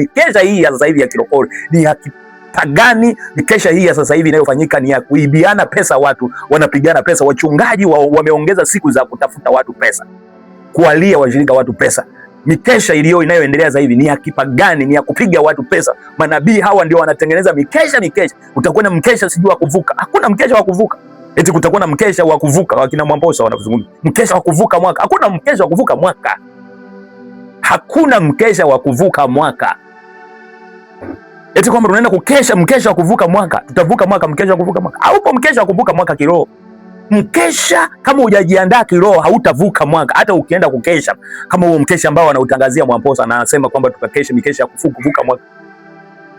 Mikesha hii ya sasa hivi ya kirokole ni ya kipagani. Mikesha hii ya sasa hivi inayofanyika ni ya kuibiana pesa, watu wanapigana pesa. Wachungaji wameongeza siku za kutafuta watu pesa, kuwalia washirika watu pesa. Mikesha inayoendelea sasa hivi ni ya kipagani, ni ya kupiga watu pesa. Manabii hawa ndio wanatengeneza mikesha. Utakuwa na mkesha sijui wa kuvuka. Hakuna mkesha wa kuvuka. Eti kutakuwa na mkesha wa kuvuka, wakina Mwamposa wanazungumza mkesha wa kuvuka mwaka. Hakuna mkesha wa kuvuka mwaka. Hakuna mkesha wa kuvuka mwaka. Eti kwamba tunaenda kukesha mkesha wa kuvuka mwaka. Tutavuka mwaka, mkesha wa kuvuka mwaka. Haupo mkesha wa kuvuka mwaka kiroho. Mkesha kama hujajiandaa kiroho hautavuka mwaka. Hata ukienda kukesha kama huo mkesha ambao anautangazia Mwamposa na anasema kwamba tukakesha mikesha ya kuvuka mwaka.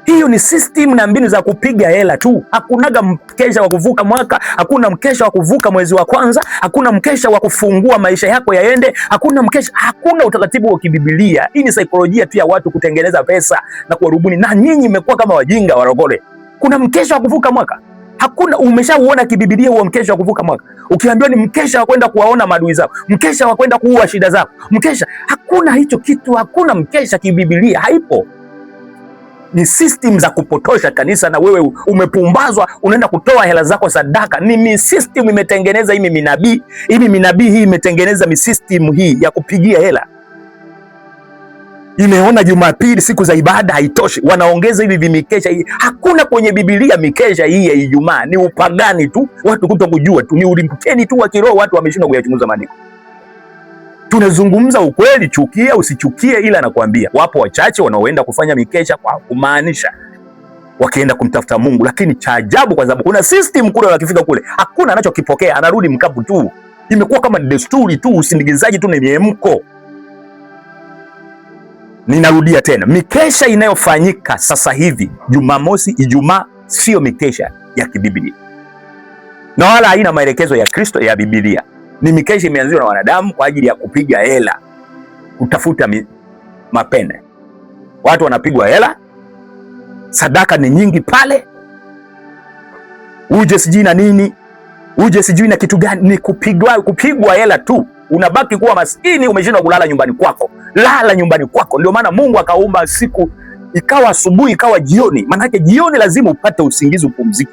Hiyo ni system na mbinu za kupiga hela tu. Hakunaga mkesha wa kuvuka mwaka, hakuna mkesha wa kuvuka mwezi wa kwanza, hakuna mkesha wa kufungua maisha yako yaende, hakuna mkesha, hakuna utaratibu wa kibibilia. Hii ni saikolojia tu ya watu kutengeneza pesa na kuwarubuni, na nyinyi mmekuwa kama wajinga warokole. Kuna mkesha wa kuvuka mwaka? Hakuna. Umeshauona kibibilia huo mkesha wa kuvuka mwaka? Ukiambiwa ni mkesha wa kwenda kuwaona maadui zako, mkesha wa kwenda kuua shida zako, mkesha, hakuna hicho kitu. Hakuna mkesha kibibilia, haipo. Ni system za kupotosha kanisa, na wewe umepumbazwa, unaenda kutoa hela zako sadaka. Ni system imetengeneza hii minabii hii imetengeneza system hii ya kupigia hela. Imeona Jumapili siku za ibada haitoshi, wanaongeza hivi vimikesha hii. Hakuna kwenye Biblia mikesha hii ya Ijumaa, ni upagani tu, watu kutokujua tu, ni ulimbukeni tu wa kiroho, watu wameshindwa kuyachunguza maandiko. Tunazungumza ukweli, chukia usichukie, ila nakwambia wapo wachache wanaoenda kufanya mikesha kwa kumaanisha, wakienda kumtafuta Mungu. Lakini cha ajabu, kwa sababu kuna system kule, wakifika kule hakuna anachokipokea, anarudi mkapu tu. Imekuwa kama desturi tu, usindikizaji tu, ni miemko. Ninarudia tena, mikesha inayofanyika sasa hivi Jumamosi, Ijumaa, sio mikesha ya kibiblia na wala haina maelekezo ya Kristo ya Biblia. Ni mikesha imeanzishwa na wanadamu kwa ajili ya kupiga hela, kutafuta mapene. Watu wanapigwa hela, sadaka ni nyingi pale, uje sijui na nini, uje sijui na kitu gani. Ni kupigwa hela tu. Unabaki kuwa maskini, umeshindwa kulala nyumbani kwako. Lala nyumbani kwako. Ndio maana Mungu akaumba siku, ikawa asubuhi, ikawa jioni. Maana yake jioni lazima upate usingizi, upumzike.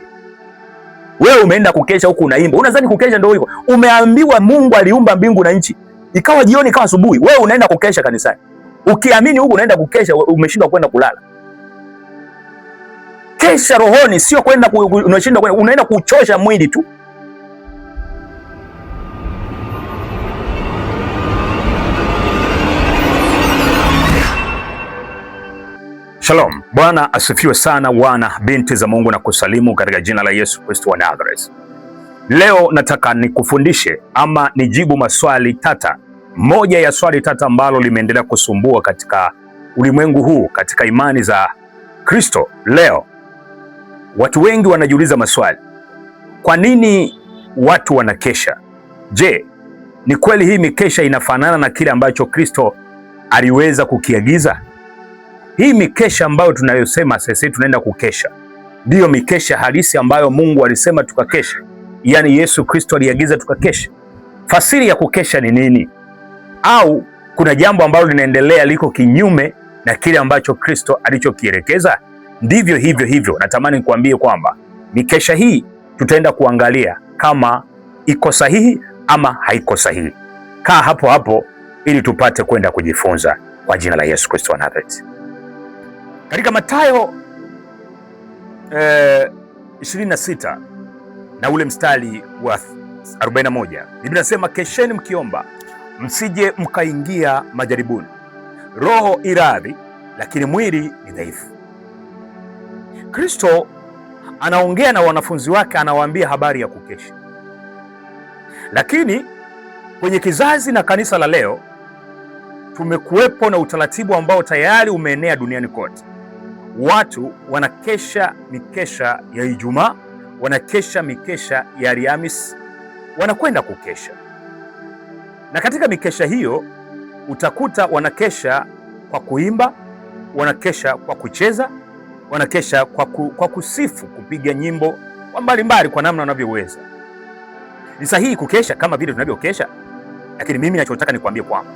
Wewe umeenda kukesha huku unaimba. Unadhani kukesha ndio hivyo? Umeambiwa Mungu aliumba mbingu na nchi. Ikawa jioni, ikawa asubuhi. Wewe unaenda kukesha kanisani. Ukiamini huku unaenda kukesha, umeshindwa kwenda kulala. Kesha rohoni, sio kwenda unashindwa kwenda, unaenda kuchosha mwili tu. Shalom. Bwana asifiwe sana, wana binti za Mungu, na kusalimu katika jina la Yesu Kristo wa Nazareth. Leo nataka nikufundishe ama nijibu maswali tata. Moja ya swali tata ambalo limeendelea kusumbua katika ulimwengu huu, katika imani za Kristo leo. Watu wengi wanajiuliza maswali. Kwa nini watu wanakesha? Je, ni kweli hii mikesha inafanana na kile ambacho Kristo aliweza kukiagiza? Hii mikesha ambayo tunayosema sasa tunaenda kukesha, ndiyo mikesha halisi ambayo Mungu alisema tukakesha? Yaani Yesu Kristo aliagiza tukakesha? Fasiri ya kukesha ni nini? Au kuna jambo ambalo linaendelea liko kinyume na kile ambacho Kristo alichokielekeza? Ndivyo hivyo. Natamani nikuambie kwamba mikesha hii tutaenda kuangalia kama iko sahihi ama haiko sahihi. Kaa hapo hapo ili tupate kwenda kujifunza kwa jina la Yesu Kristo wa Nazareth. Katika Mathayo 26 na ule mstari wa 41, Biblia inasema, kesheni mkiomba, msije mkaingia majaribuni. Roho iradhi, lakini mwili ni dhaifu. Kristo anaongea na wanafunzi wake, anawaambia habari ya kukesha. Lakini kwenye kizazi na kanisa la leo tumekuwepo na utaratibu ambao tayari umeenea duniani kote. Watu wanakesha mikesha ya Ijumaa, wanakesha mikesha ya Alhamisi, wanakwenda kukesha. Na katika mikesha hiyo utakuta wanakesha kwa kuimba, wanakesha kwa kucheza, wanakesha kwa kusifu, kupiga nyimbo kwa mbalimbali kwa namna wanavyoweza. Ni sahihi kukesha kama vile tunavyokesha, lakini mimi ninachotaka nikwambie kwamba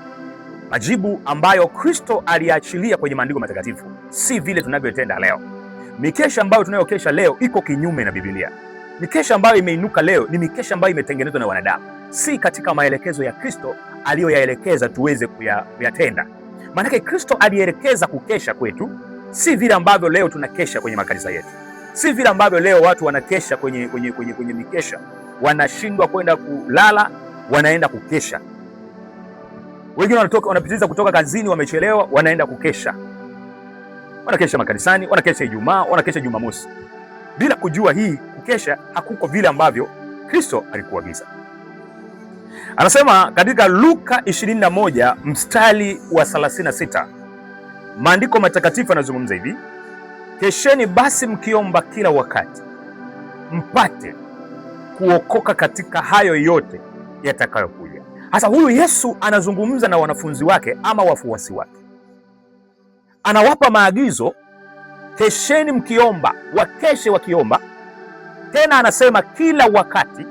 majibu ambayo Kristo aliachilia kwenye maandiko matakatifu, si vile tunavyotenda leo. Mikesha ambayo tunayokesha leo iko kinyume na Biblia. Mikesha ambayo imeinuka leo ni mikesha ambayo imetengenezwa na wanadamu, si katika maelekezo ya Kristo aliyoyaelekeza tuweze kuyatenda. Maanake Kristo alielekeza kukesha kwetu, si vile ambavyo leo tunakesha kwenye makanisa yetu, si vile ambavyo leo watu wanakesha kwenye mikesha, wanashindwa kwenda kulala, wanaenda kukesha. Wengine wanapitiliza kutoka kazini, wamechelewa, wanaenda kukesha. Wanakesha makanisani, wanakesha Ijumaa, wanakesha Jumamosi, bila kujua hii kukesha hakuko vile ambavyo Kristo alikuagiza. Anasema katika Luka 21 mstari wa 36, maandiko matakatifu yanazungumza hivi: kesheni basi mkiomba kila wakati, mpate kuokoka katika hayo yote yatakayokuja. Sasa huyu Yesu anazungumza na wanafunzi wake ama wafuasi wake, anawapa maagizo, kesheni mkiomba, wakeshe wakiomba. Tena anasema kila wakati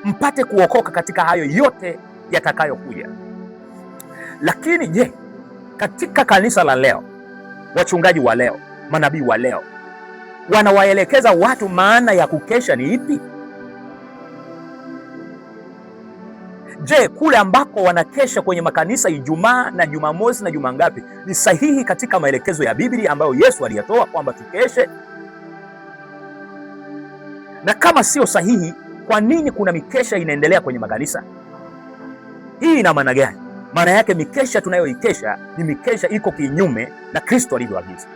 mpate kuokoka katika hayo yote yatakayokuja. Lakini je, katika kanisa la leo, wachungaji wa leo, manabii wa leo wanawaelekeza watu maana ya kukesha ni ipi? Je, kule ambako wanakesha kwenye makanisa Ijumaa na Jumamosi na juma ngapi ni sahihi katika maelekezo ya Biblia ambayo Yesu aliyatoa kwamba tukeshe? Na kama sio sahihi, kwa nini kuna mikesha inaendelea kwenye makanisa? Hii ina maana gani? Maana yake mikesha tunayoikesha ni mikesha iko kinyume na Kristo alivyoagiza.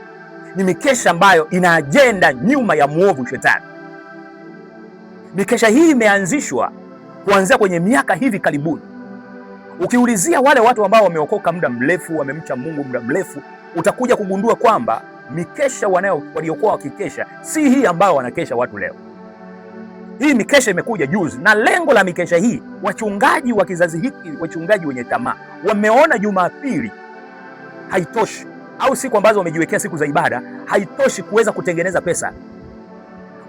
Ni mikesha ambayo ina ajenda nyuma ya muovu Shetani. Mikesha hii imeanzishwa kuanzia kwenye miaka hivi karibuni. Ukiulizia wale watu ambao wameokoka muda mrefu, wamemcha Mungu muda mrefu, utakuja kugundua kwamba mikesha waliokuwa wakikesha si hii ambayo wanakesha watu leo. Hii mikesha imekuja juzi, na lengo la mikesha hii, wachungaji wa kizazi hiki, wachungaji wenye tamaa, wameona Jumapili haitoshi, au siku ambazo wamejiwekea siku za ibada haitoshi kuweza kutengeneza pesa.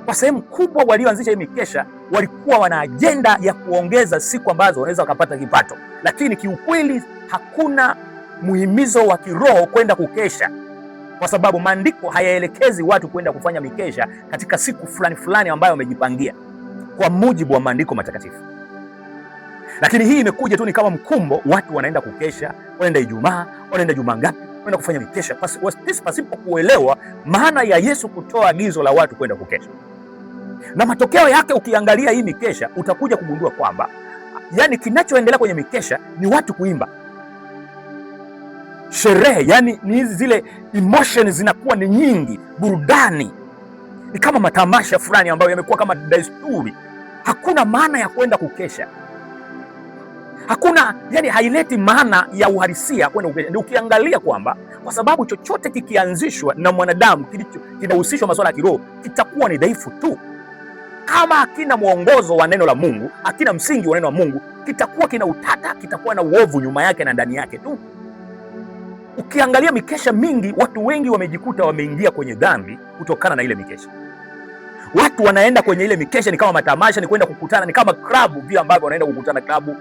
Kwa sehemu kubwa walioanzisha hii mikesha walikuwa wana ajenda ya kuongeza siku ambazo wanaweza wakapata kipato, lakini kiukweli hakuna muhimizo wa kiroho kwenda kukesha, kwa sababu maandiko hayaelekezi watu kwenda kufanya mikesha katika siku fulani fulani ambayo wamejipangia kwa mujibu wa maandiko matakatifu. Lakini hii imekuja tu ni kama mkumbo, watu wanaenda kukesha, wanaenda Ijumaa, wanaenda juma ngapi, wanaenda kufanya mikesha pasipo kuelewa maana ya Yesu kutoa agizo la watu kwenda kukesha. Na matokeo yake ukiangalia hii mikesha utakuja kugundua kwamba yani kinachoendelea kwenye mikesha ni watu kuimba, sherehe, yani ni zile emotions zinakuwa ni nyingi, burudani ni kama matamasha fulani ambayo yamekuwa kama desturi. Hakuna maana ya kwenda kukesha, hakuna, yani haileti maana ya uhalisia kwenda kukesha. Ndio ukiangalia kwamba kwa sababu chochote kikianzishwa na mwanadamu kinahusishwa masuala ya kiroho kitakuwa ni dhaifu tu. Kama hakina mwongozo wa neno la Mungu, hakina msingi wa neno la Mungu, kitakuwa kina utata, kitakuwa na uovu nyuma yake na ndani yake tu. Ukiangalia mikesha mingi, watu wengi wamejikuta wameingia kwenye dhambi kutokana na ile mikesha. Watu wanaenda kwenye ile mikesha ni kama matamasha, ni kwenda kukutana, ni kama klabu vile ambavyo wanaenda kukutana klabu,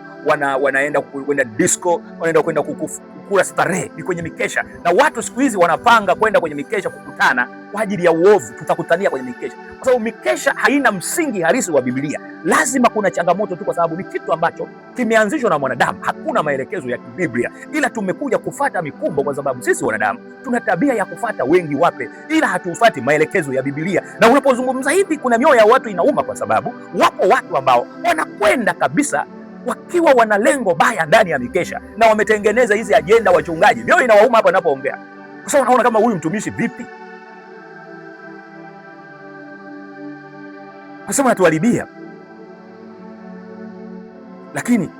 wanaenda kwenda disco, wanaenda kwenda kukula starehe, ni kwenye mikesha. Na watu siku hizi wanapanga kwenda kwenye mikesha kukutana kwa ajili ya uovu, tutakutania kwenye mikesha. Kwa sababu mikesha haina msingi halisi wa Biblia. Lazima kuna changamoto tu, kwa sababu ni kitu ambacho kimeanzishwa na mwanadamu, hakuna maelekezo ya Biblia, ila tumekuja kufata mikumbo, kwa sababu sisi wanadamu tuna tabia ya kufata wengi wape, ila hatufuati maelekezo ya Biblia. Na unapozungumza hivi, kuna mioyo ya watu inauma, kwa sababu wapo watu ambao wanakwenda kabisa wakiwa wana lengo baya ndani ya mikesha, na wametengeneza hizi ajenda. Wachungaji mioyo inawauma hapa ninapoongea, kwa sababu unaona kama huyu mtumishi vipi, nasema natuharibia. Lakini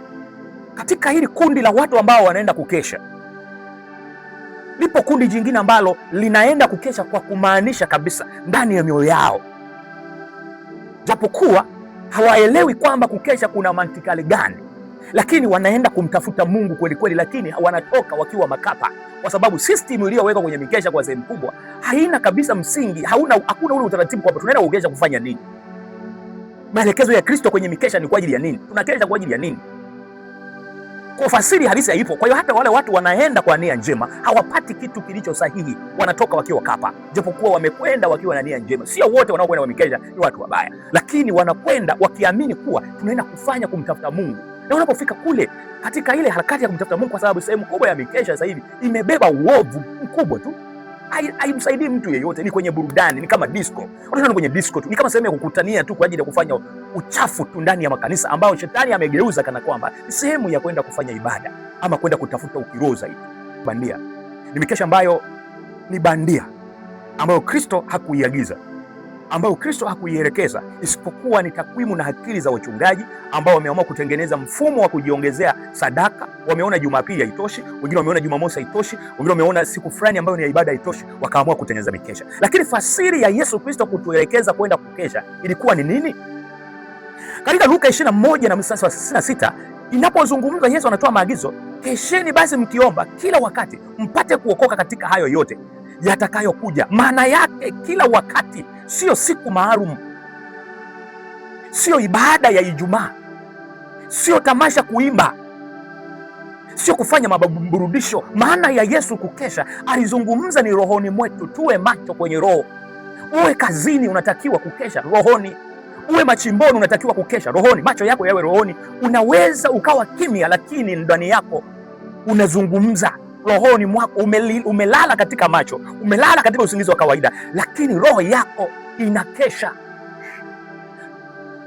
katika hili kundi la watu ambao wanaenda kukesha, lipo kundi jingine ambalo linaenda kukesha kwa kumaanisha kabisa ndani ya mioyo yao, japokuwa hawaelewi kwamba kukesha kuna mantikali gani, lakini wanaenda kumtafuta Mungu kweli kweli, lakini wanatoka wakiwa makapa, kwa sababu system iliyowekwa kwenye mikesha kwa sehemu kubwa haina kabisa msingi, hakuna ule utaratibu kwamba tunaenda kukesha kufanya nini. Maelekezo ya Kristo kwenye mikesha ni kwa ajili ya nini? Tunakesha kwa ajili ya nini? Kwa fasiri halisi haipo. Kwa hiyo hata wale watu wanaenda kwa nia njema hawapati kitu kilicho sahihi, wanatoka wakiwa kapa, japokuwa wamekwenda wakiwa na nia njema. Sio wote wanaokwenda kwa mikesha ni watu wabaya, lakini wanakwenda wakiamini kuwa tunaenda kufanya kumtafuta Mungu. Na unapofika kule katika ile harakati ya kumtafuta Mungu, kwa sababu sehemu kubwa ya mikesha sasa hivi imebeba uovu mkubwa tu, haimsaidii mtu yeyote, ni kwenye burudani, ni kama disco. Unaona, kwenye disco tu ni kama sehemu ya kukutania tu kwa ajili ya kufanya uchafu tu ndani ya makanisa, ambao shetani amegeuza kana kwamba ni sehemu ya kwenda kufanya ibada ama kwenda kutafuta ukiroho zaidi. Bandia ni mikesha ambayo ni bandia, ambayo Kristo hakuiagiza, ambayo Kristo hakuielekeza, isipokuwa ni takwimu na akili za wachungaji ambao wameamua kutengeneza mfumo wa kujiongezea sadaka. Wameona Jumapili haitoshi, wengine wameona Jumamosi haitoshi, wengine wameona siku fulani ambayo ni ya ibada haitoshi, wakaamua kutengeneza mikesha. Lakini fasiri ya Yesu Kristo kutuelekeza kwenda kukesha ilikuwa ni nini? Katika Luka 21 na mstari wa 66 inapozungumza, Yesu anatoa maagizo, kesheni basi mkiomba kila wakati mpate kuokoka katika hayo yote yatakayokuja. Maana yake kila wakati, sio siku maalum, sio ibada ya Ijumaa, sio tamasha kuimba, sio kufanya maburudisho. Maana ya Yesu kukesha, alizungumza ni rohoni mwetu. Tuwe macho kwenye roho. Uwe kazini, unatakiwa kukesha rohoni. Uwe machimboni, unatakiwa kukesha rohoni. Macho yako yawe rohoni. Unaweza ukawa kimya, lakini ndani yako unazungumza. Rohoni mwako umelala katika macho, umelala katika usingizi wa kawaida, lakini roho yako inakesha.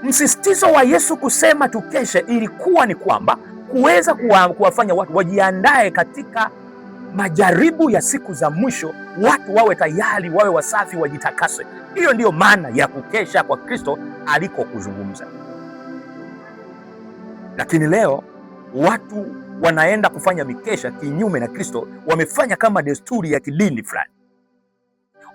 Msisitizo wa Yesu kusema tukeshe ilikuwa ni kwamba kuweza kuwafanya watu wajiandae katika majaribu ya siku za mwisho. Watu wawe tayari, wawe wasafi, wajitakase. Hiyo ndiyo maana ya kukesha kwa Kristo aliko kuzungumza. Lakini leo watu wanaenda kufanya mikesha kinyume na Kristo. Wamefanya kama desturi ya kidini fulani,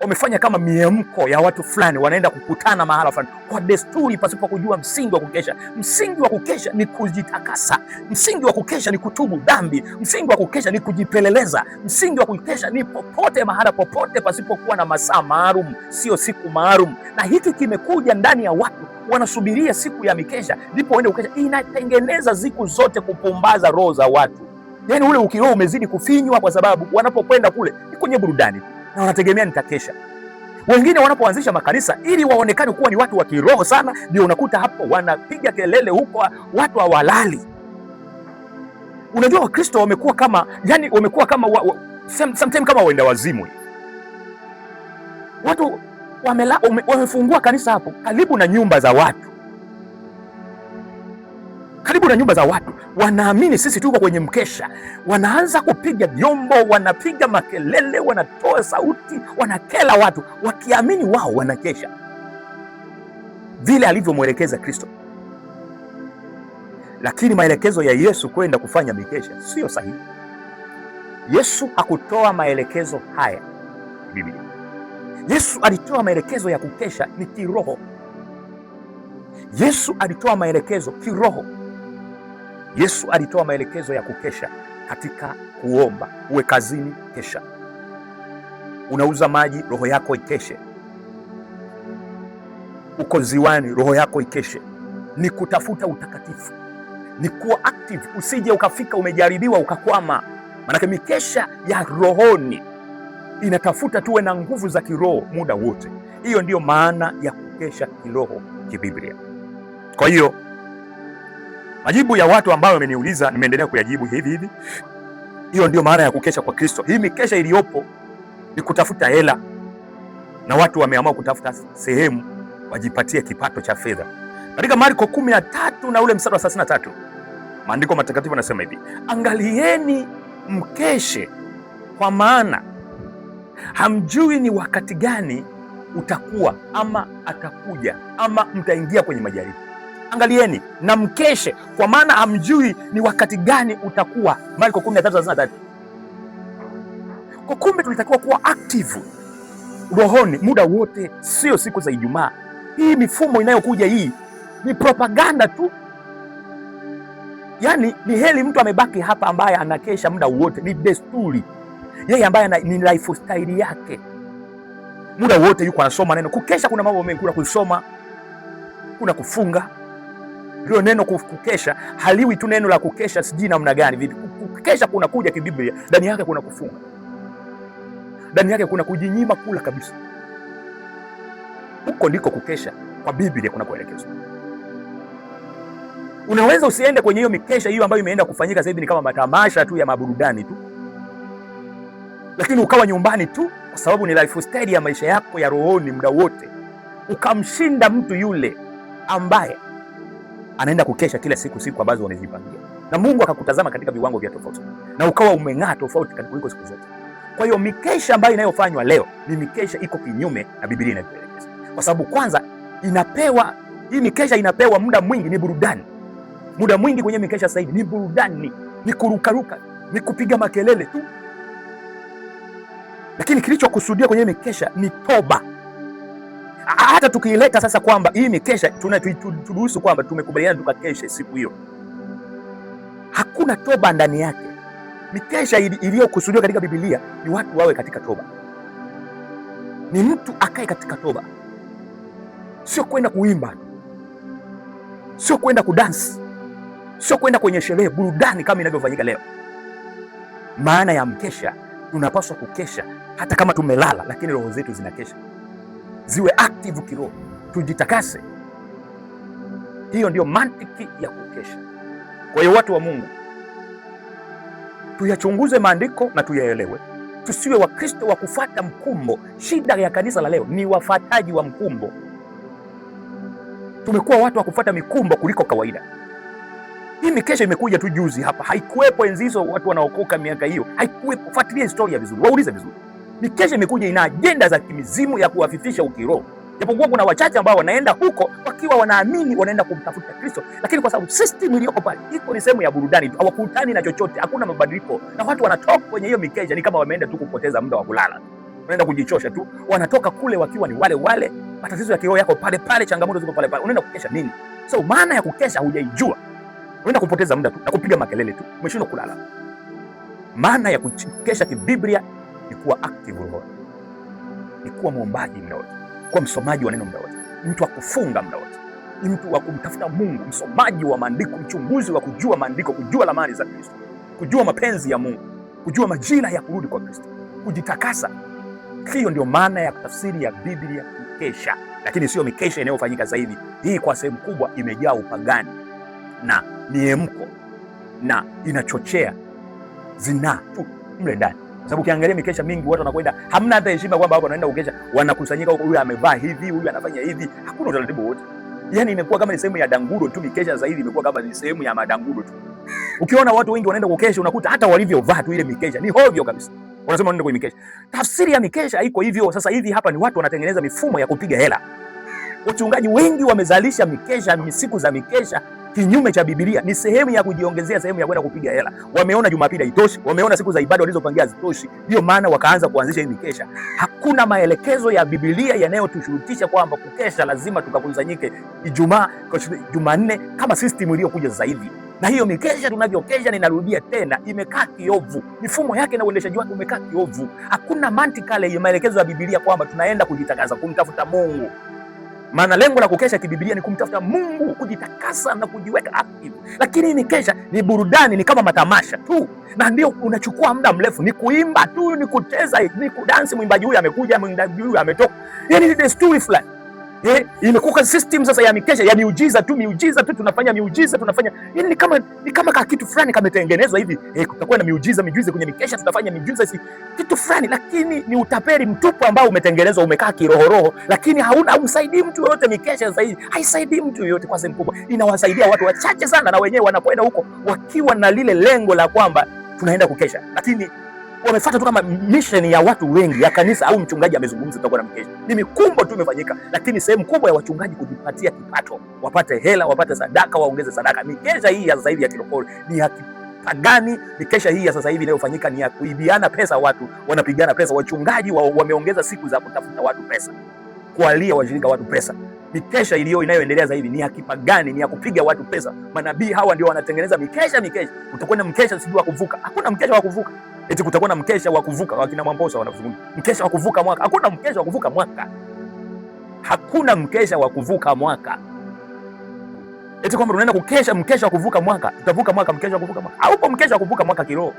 wamefanya kama miemko ya watu fulani, wanaenda kukutana mahala fulani kwa desturi, pasipo kujua msingi wa kukesha. Msingi wa kukesha ni kujitakasa. Msingi wa kukesha ni kutubu dhambi. Msingi wa kukesha ni kujipeleleza. Msingi wa kukesha ni popote, mahala popote, pasipokuwa na masaa maalum, sio siku maalum. Na hiki kimekuja ndani ya watu, wanasubiria siku ya mikesha ndipo waende kukesha. Inatengeneza siku zote kupumbaza roho za watu. Yaani ule ukiroho umezidi kufinywa, kwa sababu wanapokwenda kule ni kwenye burudani na wanategemea nitakesha. Wengine wanapoanzisha makanisa ili waonekane kuwa ni watu wa kiroho sana, ndio unakuta hapo wanapiga kelele huko, watu hawalali. Unajua Wakristo wamekuwa kama, yani wamekuwa kama sometimes kama waenda wazimu. Watu wamefungua kanisa hapo karibu na nyumba za watu, karibu na nyumba za watu. Wanaamini sisi tuko kwenye mkesha, wanaanza kupiga vyombo, wanapiga makelele, wanatoa sauti, wanakela watu, wakiamini wao wanakesha vile alivyomwelekeza Kristo. Lakini maelekezo ya Yesu kwenda kufanya mikesha sio sahihi. Yesu hakutoa maelekezo haya Biblia. Yesu alitoa maelekezo ya kukesha ni kiroho. Yesu alitoa maelekezo kiroho. Yesu alitoa maelekezo ya kukesha katika kuomba. Uwe kazini, kesha. Unauza maji, roho yako ikeshe. Uko ziwani, roho yako ikeshe. Ni kutafuta utakatifu, ni kuwa active, usije ukafika umejaribiwa ukakwama. Maanake mikesha ya rohoni inatafuta tuwe na nguvu za kiroho muda wote. Hiyo ndiyo maana ya kukesha kiroho kibiblia. Kwa hiyo majibu ya watu ambao wameniuliza nimeendelea kuyajibu hivi hivi. Hiyo ndio maana ya kukesha kwa Kristo. Hii mikesha iliyopo ni kutafuta hela, na watu wameamua kutafuta sehemu wajipatie kipato cha fedha. Katika Marko 13 na ule mstari wa 33, maandiko matakatifu yanasema hivi: angalieni mkeshe, kwa maana hamjui ni wakati gani utakuwa ama atakuja ama mtaingia kwenye majaribu. Angalieni na mkeshe, kwa maana hamjui ni wakati gani utakuwa. Marko 13:33. Kwa kumbe tulitakiwa kuwa active rohoni muda wote, sio siku za Ijumaa. Hii mifumo inayokuja hii ni propaganda tu. Yaani ni heli mtu amebaki hapa ambaye anakesha muda wote, ni desturi. Yeye ambaye ni lifestyle yake. Muda wote yuko anasoma neno. Kukesha kuna mambo mengi, kuna kusoma, kuna kufunga, Ndio neno kukesha haliwi tu neno la kukesha sijui namna gani vipi. Kukesha kuna kuja kibiblia, ndani yake kuna kufunga, ndani yake kuna kujinyima kula kabisa. Huko ndiko kukesha kwa Biblia kuna kuelekezwa. Unaweza usiende kwenye hiyo mikesha hiyo ambayo imeenda kufanyika sasa hivi ni kama matamasha tu ya maburudani tu, lakini ukawa nyumbani tu kwa sababu ni lifestyle ya maisha yako ya rohoni muda wote, ukamshinda mtu yule ambaye anaenda kukesha kila siku ambazo wanazipangia, na Mungu akakutazama katika viwango vya tofauti, na ukawa umeng'aa tofauti kuliko siku zote. Kwa hiyo mikesha ambayo inayofanywa leo ni mikesha iko kinyume na Biblia inavyoelekeza, kwa sababu kwanza hii mikesha inapewa muda mwingi, ni burudani. Muda mwingi kwenye mikesha sasa hivi ni burudani, ni kurukaruka, ni kupiga makelele tu, lakini kilichokusudia kwenye mikesha ni toba. Hata tukiileta sasa kwamba hii mikesha turuhusu kwamba tumekubaliana tukakeshe siku hiyo, hakuna toba ndani yake. Mikesha iliyokusudiwa katika Biblia ni watu wawe katika toba, ni mtu akae katika toba, sio kwenda kuimba, sio kwenda kudansi, sio kwenda kwenye sherehe, burudani kama inavyofanyika leo. Maana ya mkesha, tunapaswa kukesha hata kama tumelala, lakini roho zetu zinakesha, ziwe active kiroho, tujitakase. Hiyo ndio mantiki ya kukesha. Kwa hiyo watu wa Mungu, tuyachunguze maandiko na tuyaelewe. Tusiwe Wakristo wa kufuata mkumbo. Shida ya kanisa la leo ni wafataji wa mkumbo. Tumekuwa watu wa kufuata mikumbo kuliko kawaida. Hii mikesha imekuja tu juzi hapa, haikuwepo enzi hizo watu wanaokoka miaka hiyo, haikuwepo. Fuatilia historia vizuri, waulize vizuri. Mikesha imekuja ina ajenda za kimizimu ya kuwafifisha ukiroho, japokuwa kuna wachache ambao wanaenda huko wakiwa wanaamini wanaenda kumtafuta Kristo, lakini kwa sababu system iliyoko pale iko ni sehemu ya burudani tu, hawakutani na chochote, hakuna mabadiliko, na watu wanatoka kwenye hiyo mikesha ni kama wameenda tu kupoteza muda wa kulala, wanaenda kujichosha tu, wanatoka kule wakiwa ni wale wale, matatizo ya kiroho yako pale pale, changamoto ziko pale pale. Unaenda kukesha nini? So maana ya kukesha hujaijua, unaenda kupoteza muda tu na kupiga makelele tu, umeshindwa kulala. Maana ya kukesha kibiblia ni kuwa active roho, ni kuwa muombaji muda wote, kuwa msomaji wa neno muda wote, mtu wa kufunga muda wote, ni mtu wa kumtafuta Mungu, msomaji wa maandiko, mchunguzi wa kujua maandiko, kujua lamani za Kristo, kujua mapenzi ya Mungu, kujua majira ya kurudi kwa Kristo, kujitakasa. Hiyo ndio maana ya tafsiri ya Biblia kukesha, lakini sio mikesha inayofanyika sasa hivi. Hii kwa sehemu kubwa imejaa upagani na miemko na inachochea zinaa tu mle ndani. Sababu ukiangalia mikesha mingi watu wanakwenda, hamna hata heshima kwamba hapo wanaenda kukesha, wanakusanyika huko, huyu amevaa hivi, huyu anafanya hivi, hakuna utaratibu wote. Yaani imekuwa kama ni sehemu ya danguro tu. Mikesha sasa hivi imekuwa kama ni sehemu ya madanguro tu. Ukiona watu wengi wanaenda kukesha, unakuta hata walivyovaa tu ile mikesha ni hovyo kabisa. Wanasema wanaenda kwenye mikesha. Tafsiri ya mikesha haiko hivyo. Sasa hivi hapa ni watu wanatengeneza mifumo ya kupiga hela. Wachungaji wengi wamezalisha mikesha, siku za mikesha kinyume cha Biblia. Ni sehemu ya kujiongezea, sehemu ya kwenda kupiga hela. Wameona Jumapili haitoshi, wameona siku za ibada walizopangia hazitoshi, ndio maana wakaanza kuanzisha hii mikesha. Hakuna maelekezo ya Biblia yanayotushurutisha kwamba kukesha lazima tukakusanyike Ijumaa, Jumanne kama system iliyokuja sasa hivi. Na hiyo mikesha tunavyokesha, ninarudia tena, imekaa kiovu. Mifumo yake na uendeshaji wake umekaa kiovu. Hakuna mantiki ya maelekezo ya Biblia kwamba tunaenda kujitakasa, kumtafuta Mungu. Maana lengo la kukesha kibiblia ni kumtafuta Mungu, kujitakasa na kujiweka active. Lakini hii mikesha ni burudani, ni kama matamasha tu, na ndio unachukua muda mrefu, ni kuimba tu, ni kucheza, ni kudansi, mwimbaji huyu amekuja, mwimbaji huyu ametoka. Yaani ni desturi fulani. Imekuwa system sasa ya mikesha ya miujiza tu, tunafanya miujiza, tunafanya. Yaani ni kama kitu fulani kametengenezwa hivi, kutakuwa na miujiza kwenye mikesha, tutafanya miujiza kitu fulani, lakini ni utapeli mtupu ambao umetengenezwa, umekaa kiroho, lakini haumsaidii mtu yoyote. Mikesha sasa hivi haisaidii mtu yoyote kwa sehemu kubwa. Inawasaidia watu wachache sana, na wenyewe wanakwenda huko wakiwa na lile lengo la kwamba tunaenda kukesha, lakini wamefuata tu kama mission ya watu wengi ya kanisa, au mchungaji amezungumza tutakuwa na mkesha. Ni mikumbo tu imefanyika, lakini sehemu kubwa ya wachungaji kujipatia kipato, wapate hela, wapate sadaka, waongeze sadaka. Mikesha hii ya sasa hivi ya kilokole ni ya kipagani. Mikesha hii ya sasa hivi inayofanyika ni ya kuibiana pesa, watu wanapigana pesa. Wachungaji wameongeza siku za kutafuta watu pesa, kualia washirika watu pesa. Mikesha inayoendelea sasa hivi ni ya kipagani, ni ya kupiga watu pesa. Manabii hawa ndio wanatengeneza mikesha. Utakwenda mkesha sijui wa kuvuka, hakuna mkesha wa kuvuka. Eti kutakuwa na mkesha wa kuvuka, wakina Mwamposa wanazungumza mkesha wa kuvuka mwaka. Hakuna mkesha wa kuvuka mwaka, hakuna mkesha wa kuvuka mwaka. Eti kwamba unaenda kukesha mkesha wa kuvuka mwaka, utavuka mwaka mkesha wa kuvuka mwaka. Haupo mkesha wa kuvuka mwaka kiroho.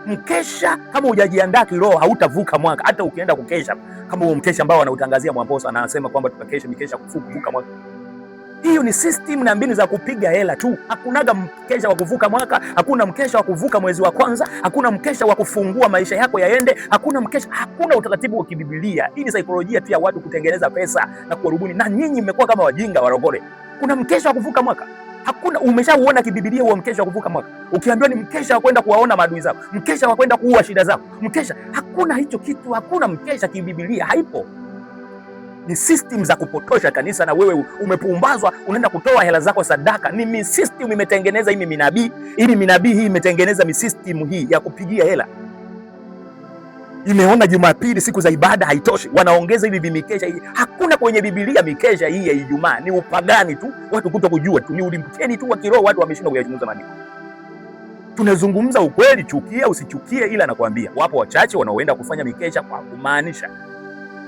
Mkesha kama hujajiandaa kiroho hautavuka mwaka. Hata ukienda kukesha kama huo mkesha ambao anautangazia Mwamposa, anasema kwamba tutakesha mikesha kuvuka mwaka. Hiyo ni system na mbinu za kupiga hela tu. Hakunaga mkesha wa kuvuka mwaka, hakuna mkesha wa kuvuka mwezi wa kwanza, hakuna mkesha wa kufungua maisha yako yaende, hakuna mkesha, hakuna utaratibu wa kibibilia. Hii ni saikolojia tu ya watu kutengeneza pesa na kuwarubuni, na nyinyi mmekuwa kama wajinga warokole. Kuna mkesha wa kuvuka mwaka? Hakuna. Umeshauona kibibilia huo mkesha wa kuvuka mwaka? Ukiambiwa ni mkesha wa kwenda kuwaona maadui zako, mkesha wa kwenda kuua shida zako, mkesha, hakuna hicho kitu. Hakuna mkesha kibibilia, haipo. Ni system za kupotosha kanisa, na wewe umepumbazwa, unaenda kutoa hela zako sadaka. Ni system imetengeneza hii minabii, ili minabii hii imetengeneza system hii ya kupigia hela. Imeona Jumapili siku za ibada haitoshi, wanaongeza hivi mikesha hii. Hakuna kwenye Biblia mikesha hii ya Ijumaa, ni upagani tu, watu kuto kujua tu, ni ulimbukeni tu wa kiroho, watu wameshindwa kuyazungumza maandiko. Tunazungumza ukweli, chukia usichukie, ila nakwambia wapo wachache wanaoenda kufanya mikesha kwa kumaanisha,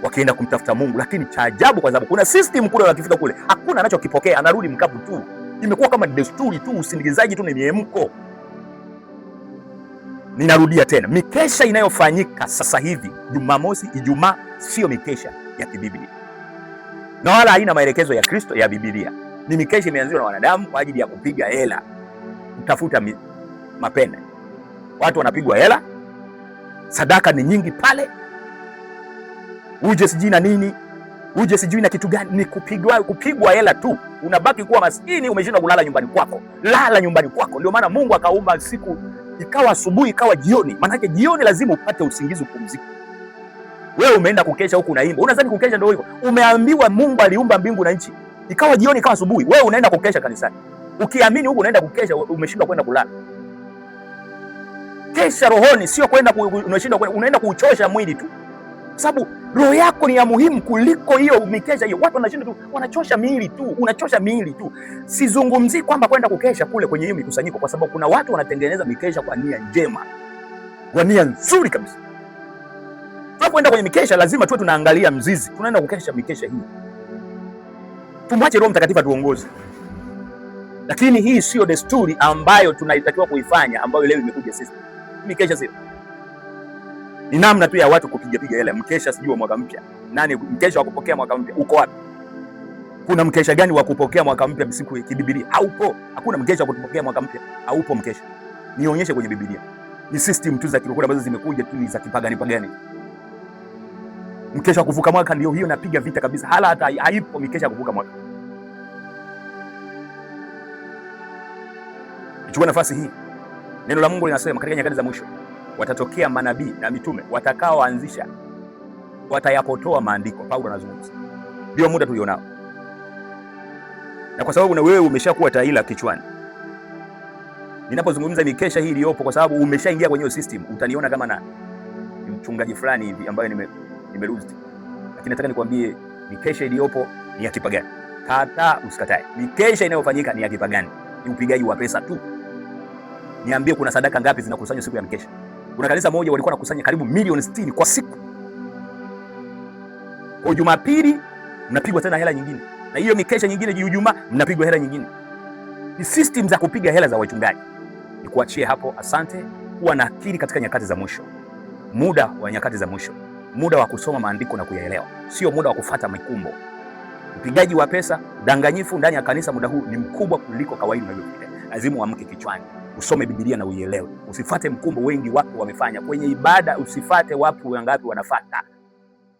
wakienda kumtafuta Mungu. Lakini cha ajabu, kwa sababu kuna system kule, wakifika kule hakuna anachokipokea, anarudi mkapu tu. Imekuwa kama desturi tu, usindikizaji tu, ni miemko. Ninarudia tena, mikesha inayofanyika sasa hivi Jumamosi, Ijumaa, sio mikesha ya kibiblia na wala haina maelekezo ya Kristo ya Biblia. Ni mikesha imeanzishwa na wanadamu kwa ajili ya kupiga hela, kutafuta mapende. Watu wanapigwa hela, sadaka ni nyingi pale, uje sijui na nini, uje sijui na kitu gani. Ni kupigwa hela tu, unabaki kuwa maskini, umeshindwa kulala nyumbani kwako. Lala nyumbani kwako. Ndio maana Mungu akaumba siku ikawa asubuhi ikawa jioni, maanake jioni lazima upate usingizi, upumzike. Wewe umeenda kukesha huku unaimba, unadhani kukesha ndio hivyo? Umeambiwa Mungu aliumba mbingu na nchi, ikawa jioni ikawa asubuhi, wewe unaenda kukesha kanisani ukiamini huku unaenda kukesha, umeshindwa kwenda kulala. Kesha rohoni, sio kwenda unashindwa kwenda, unaenda kuuchosha mwili tu, sababu roho yako ni ya muhimu kuliko hiyo mikesha hiyo. Watu wanashinda tu, wanachosha miili tu, unachosha miili tu. Sizungumzii kwamba kwenda kukesha kule kwenye hiyo mikusanyiko, kwa sababu kuna watu wanatengeneza mikesha kwa nia njema, kwa nia nzuri kabisa. Tunapoenda kwenye mikesha lazima tuwe tunaangalia mzizi, tunaenda kukesha mikesha hii, tumwache Roho Mtakatifu atuongoze. Lakini hii sio desturi ambayo tunaitakiwa kuifanya, ambayo leo imekuja sisi. Mikesha sio ni namna tu ya watu kupiga hela. Mkesha sijui wa mwaka mpya, nani mkesha wa kupokea mwaka mpya uko wapi? Kuna mkesha gani wa kupokea mwaka mpya siku ya Biblia? Haupo. Hakuna mkesha wa kupokea mwaka mpya, haupo mkesha. Nionyeshe kwenye Biblia. Ni system tu za kirokole ambazo zimekuja tu, ni za kipagani. Mkesha wa kuvuka mwaka ndio hiyo, napiga vita kabisa. Hala hata haipo mikesha ya kuvuka mwaka. Chukua nafasi hii. Neno la Mungu linasema katika nyakati za mwisho watatokea manabii na mitume watakaoanzisha, watayapotoa maandiko. Paulo anazungumza, ndio muda tulionao. Na kwa sababu na wewe umeshakuwa taila kichwani, ninapozungumza mikesha hii iliyopo, kwa sababu umeshaingia kwenye hiyo system, utaniona kama na mchungaji fulani hivi ambaye nimerudi. Lakini nataka nikwambie mikesha iliyopo ni ya kipagani. Kata usikatae, mikesha inayofanyika ni ya kipagani, ni upigaji wa pesa tu. Niambie, kuna sadaka ngapi zinakusanywa siku ya mikesha? Kuna kanisa moja walikuwa wanakusanya karibu milioni 60 kwa siku. Kwa Jumapili mnapigwa tena hela nyingine, na hiyo mikesha nyingine Ijumaa mnapigwa hela nyingine. Ni system za kupiga hela za wachungaji. Nikuachie hapo, asante. Kuwa na akili katika nyakati za mwisho. Muda wa nyakati za mwisho, muda wa kusoma maandiko na kuyaelewa, sio muda wa kufuata mikumbo. Upigaji wa pesa, danganyifu ndani ya kanisa muda huu ni mkubwa kuliko kawaida unavyofikiria. Lazima uamke kichwani, usome Biblia na uielewe. Usifate mkumbo wengi watu wamefanya kwenye ibada, usifate watu wangapi wanafuata.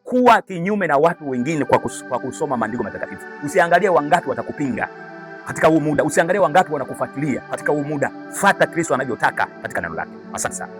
Kuwa kinyume na watu wengine kwa kusoma maandiko matakatifu. Usiangalie wangapi watakupinga katika huu muda, usiangalie wangapi wanakufuatilia katika huu muda. Fuata Kristo anavyotaka katika neno lake. Asante sana.